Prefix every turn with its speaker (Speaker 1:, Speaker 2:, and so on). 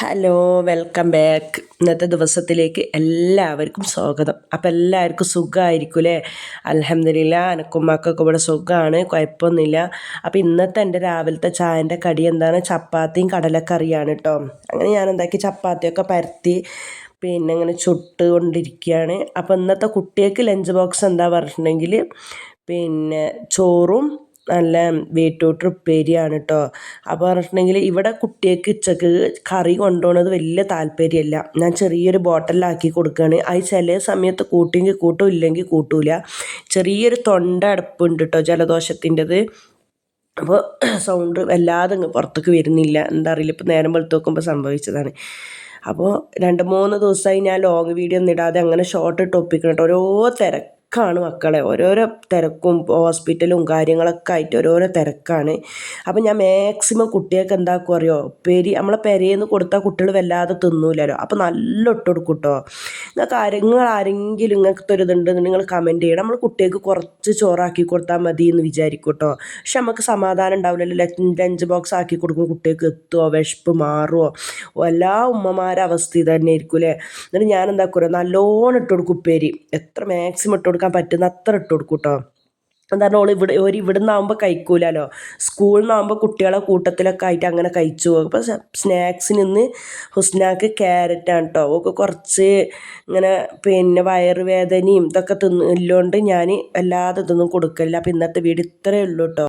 Speaker 1: Hello, welcome back. ഇന്നത്തെ ദിവസത്തിലേക്ക് എല്ലാവർക്കും സ്വാഗതം. അപ്പോൾ എല്ലാവർക്കും സുഖമായിരിക്കും അല്ലേ? അൽഹംദുലില്ലാ, എനക്കും മക്കൾക്കും ഇവിടെ സുഖമാണ്, കുഴപ്പമൊന്നുമില്ല. അപ്പോൾ ഇന്നത്തെ എൻ്റെ രാവിലത്തെ ചായൻ്റെ കടി എന്താണ്? ചപ്പാത്തിയും കടലക്കറിയാണ് കേട്ടോ. അങ്ങനെ ഞാൻ എന്താക്കി, ചപ്പാത്തിയൊക്കെ പരത്തി പിന്നെ ഇങ്ങനെ ചുട്ട് കൊണ്ടിരിക്കുകയാണ്. അപ്പോൾ ഇന്നത്തെ കുട്ടികൾക്ക് ലഞ്ച് ബോക്സ് എന്താ പറഞ്ഞിട്ടുണ്ടെങ്കിൽ പിന്നെ ചോറും നല്ല ബീറ്റ്റൂട്ട് ഉപ്പേരിയാണ് കേട്ടോ. അപ്പോൾ പറഞ്ഞിട്ടുണ്ടെങ്കിൽ ഇവിടെ കുട്ടികൾക്ക് ഉച്ചക്ക് കറി കൊണ്ടുപോകുന്നത് വലിയ താല്പര്യമല്ല. ഞാൻ ചെറിയൊരു ബോട്ടിലാക്കി കൊടുക്കുകയാണ്. അത് ചില സമയത്ത് കൂട്ടിയെങ്കിൽ കൂട്ടും, ഇല്ലെങ്കിൽ കൂട്ടൂല. ചെറിയൊരു തൊണ്ട അടപ്പുണ്ട് കേട്ടോ, ജലദോഷത്തിൻ്റെത്. അപ്പോൾ സൗണ്ട് വല്ലാതെ പുറത്തേക്ക് വരുന്നില്ല, എന്താ അറിയില്ല, ഇപ്പോൾ നേരം വെളുത്ത് നോക്കുമ്പോൾ സംഭവിച്ചതാണ്. അപ്പോൾ 2-3 ദിവസമായി ഞാൻ ലോങ് വീഡിയോ ഒന്നും ഇടാതെ അങ്ങനെ ഷോർട്ട് ഇട്ട് ഒപ്പിക്കണം കേട്ടോ. ഓരോ തിരക്കാണ് മക്കളെ, ഓരോരോ തിരക്കും ഹോസ്പിറ്റലും കാര്യങ്ങളൊക്കെ ആയിട്ട് ഓരോരോ തിരക്കാണ്. അപ്പോൾ ഞാൻ മാക്സിമം കുട്ടികൾക്ക് എന്താക്കും അറിയോ, നമ്മളെ പെരേന്ന് കൊടുത്താൽ കുട്ടികൾ വല്ലാതെ തിന്നൂലല്ലോ. അപ്പോൾ നല്ല ഇട്ട് കൊടുക്കും കേട്ടോ. നിങ്ങൾ ആരെങ്കിലും ഇങ്ങനത്തെ ഒരു ഇതുണ്ടെന്ന് നിങ്ങൾ കമൻറ്റ് ചെയ്യണം. നമ്മൾ കുട്ടികൾക്ക് കുറച്ച് ചോറാക്കി കൊടുത്താൽ മതി എന്ന് വിചാരിക്കും കേട്ടോ. പക്ഷെ നമുക്ക് സമാധാനം ഉണ്ടാവില്ലല്ലോ. ലഞ്ച് ബോക്സ് ആക്കി കൊടുക്കും, കുട്ടികൾക്ക് എത്തുമോ, വിശപ്പ് മാറുമോ, എല്ലാ ഉമ്മമാരുടെ അവസ്ഥ ഇത് തന്നെ ആയിരിക്കും അല്ലേ. എന്നിട്ട് ഞാൻ എന്താക്കും, നല്ലോണം ഇട്ട് കൊടുക്കും ഉപ്പേരി. എത്ര മാക്സിമം ഇട്ട് കൊടുക്കാൻ പറ്റുന്ന അത്ര ഇട്ട് കൊടുക്കും കേട്ടോ. എന്താണ് ഇവിടെ നിന്നാകുമ്പോൾ കഴിക്കൂലല്ലോ, സ്കൂളിൽ നിന്നാകുമ്പോൾ കുട്ടികളെ കൂട്ടത്തിലൊക്കെ ആയിട്ട് അങ്ങനെ കഴിച്ചു പോകും. അപ്പോൾ സ്നാക്സിന് ഇന്ന് ഹുസ്നാക്ക് ക്യാരറ്റാണ് കേട്ടോ. ഒക്കെ കുറച്ച് ഇങ്ങനെ പിന്നെ വയറുവേദനയും ഇതൊക്കെ ഇല്ലോണ്ട് ഞാൻ വല്ലാതെ ഇതൊന്നും കൊടുക്കില്ല. അപ്പോൾ ഇന്നത്തെ വീഡിയോ ഇത്രയേ ഉള്ളൂ കേട്ടോ.